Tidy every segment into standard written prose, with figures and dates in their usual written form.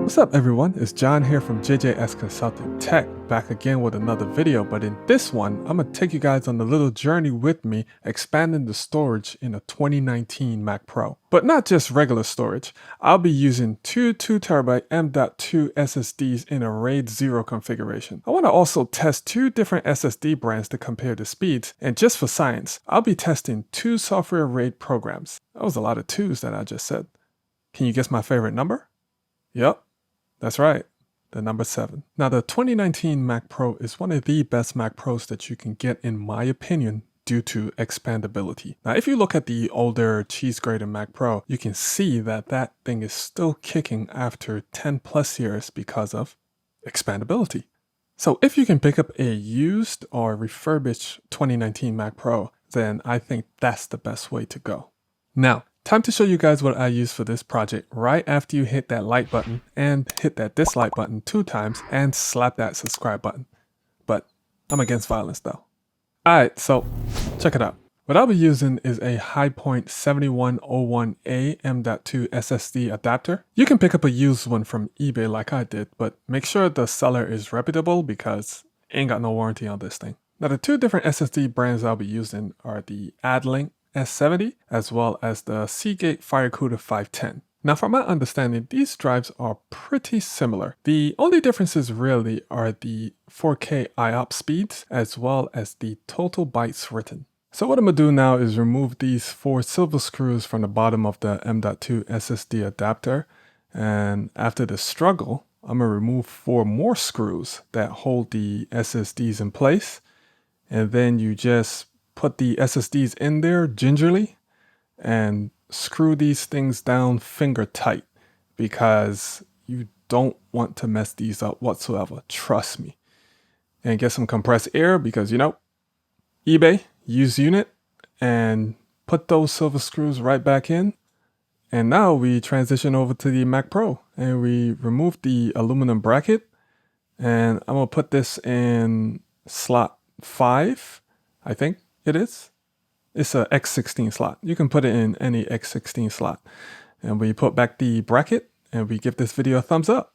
What's up everyone, it's John here from JJSC Consulting Tech, back again with another video, but in this one, I'm going to take you guys on a little journey with me expanding the storage in a 2019 Mac Pro. But not just regular storage, I'll be using two 2TB M.2 SSDs in a RAID 0 configuration. I want to also test two different SSD brands to compare the speeds, and just for science, I'll be testing two software RAID programs. That was a lot of twos that I just said. Can you guess my favorite number? Yep. That's right, the number 7. Now the 2019 Mac Pro is one of the best Mac Pros that you can get in my opinion due to expandability. Now if you look at the older cheese grater Mac Pro, you can see that that thing is still kicking after 10 plus years because of expandability. So if you can pick up a used or refurbished 2019 Mac Pro, then I think that's the best way to go. Now, time to show you guys what I use for this project right after you hit that like button and hit that dislike button 2 times and slap that subscribe button. But I'm against violence though. Alright, so check it out. What I'll be using is a HighPoint 7101A M.2 SSD adapter. You can pick up a used one from eBay like I did, but make sure the seller is reputable because ain't got no warranty on this thing. Now the two different SSD brands I'll be using are the AdLink S70 as well as the Seagate FireCuda 510. Now from my understanding, these drives are pretty similar. The only differences really are the 4K IOP speeds as well as the total bytes written. So what I'm going to do now is remove these 4 silver screws from the bottom of the M.2 SSD adapter, and after the struggle, I'm going to remove 4 more screws that hold the SSDs in place, and then you just put the SSDs in there gingerly and screw these things down finger tight because you don't want to mess these up whatsoever, trust me. And get some compressed air because, you know, eBay, used unit, and put those silver screws right back in. And now we transition over to the Mac Pro and we remove the aluminum bracket, and I'm gonna put this in slot 5, I think it is. It's a X16 slot. You can put it in any X16 slot. And we put back the bracket and we give this video a thumbs up.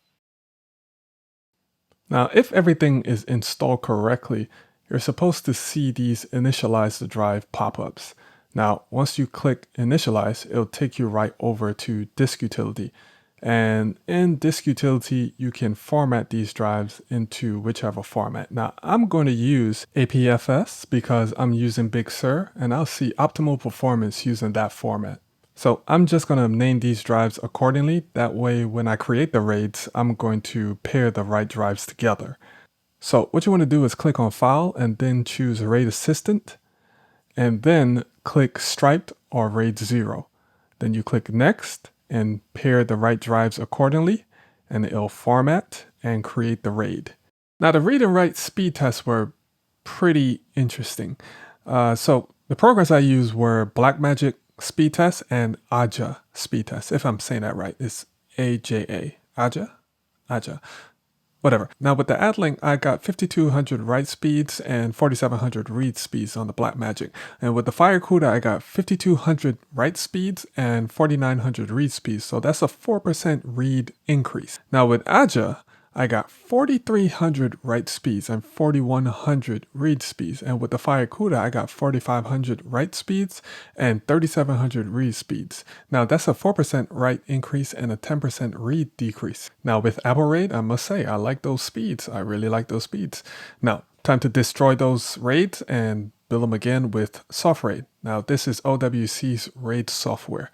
Now, if everything is installed correctly, you're supposed to see these initialize the drive pop-ups. Now, once you click initialize, it'll take you right over to disk utility. And in disk utility, you can format these drives into whichever format. Now, I'm going to use APFS because I'm using Big Sur, and I'll see optimal performance using that format. So I'm just going to name these drives accordingly. That way, when I create the RAIDs, I'm going to pair the right drives together. So what you want to do is click on File and then choose RAID Assistant, and then click Striped or RAID 0. Then you click Next and pair the right drives accordingly, and it'll format and create the RAID. Now the read and write speed tests were pretty interesting. So the programs I used were Blackmagic speed test and Aja speed test. If I'm saying that right, it's AJA, Aja. Whatever. Now with the AdLink, I got 5200 write speeds and 4700 read speeds on the Blackmagic. And with the FireCuda, I got 5200 write speeds and 4900 read speeds. So that's a 4% read increase. Now with Aja, I got 4300 write speeds and 4100 read speeds. And with the FireCuda, I got 4500 write speeds and 3700 read speeds. Now that's a 4% write increase and a 10% read decrease. Now with Apple RAID, I must say, I like those speeds. I really like those speeds. Now, time to destroy those RAIDs and build them again with SoftRAID. Now this is OWC's RAID software.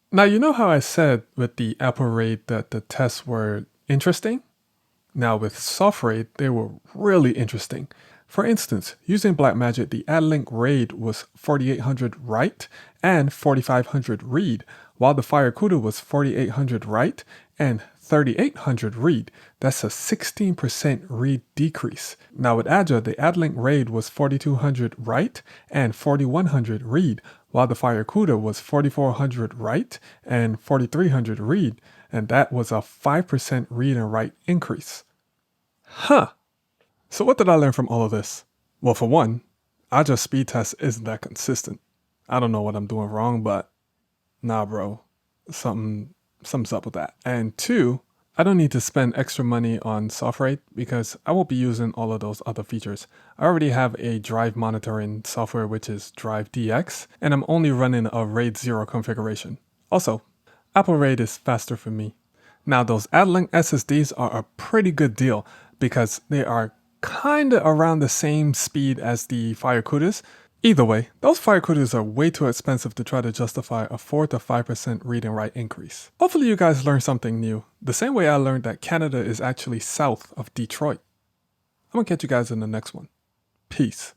Now you know how I said with the Apple RAID that the tests were interesting? Now with SoftRAID, they were really interesting. For instance, using Blackmagic, the AdLink RAID was 4800 write and 4500 read, while the FireCuda was 4800 write and 3800 read. That's a 16% read decrease. Now with Aja, the AdLink RAID was 4200 write and 4100 read, while the FireCuda was 4400 write and 4300 read, and that was a 5% read and write increase. Huh. So what did I learn from all of this? Well, for one, Aja speed test isn't that consistent. I don't know what I'm doing wrong, but nah, bro, something's up with that. And 2, I don't need to spend extra money on software rate because I will be using all of those other features. I already have a drive monitoring software which is Drive DX, and I'm only running a RAID 0 configuration. Also, Apple RAID is faster for me. Now those AdLink SSDs are a pretty good deal because they are kinda around the same speed as the FireCooters. Either way, those FireCooters are way too expensive to try to justify a 4 to 5% read and write increase. Hopefully you guys learned something new, the same way I learned that Canada is actually south of Detroit. I'm gonna catch you guys in the next one. Peace.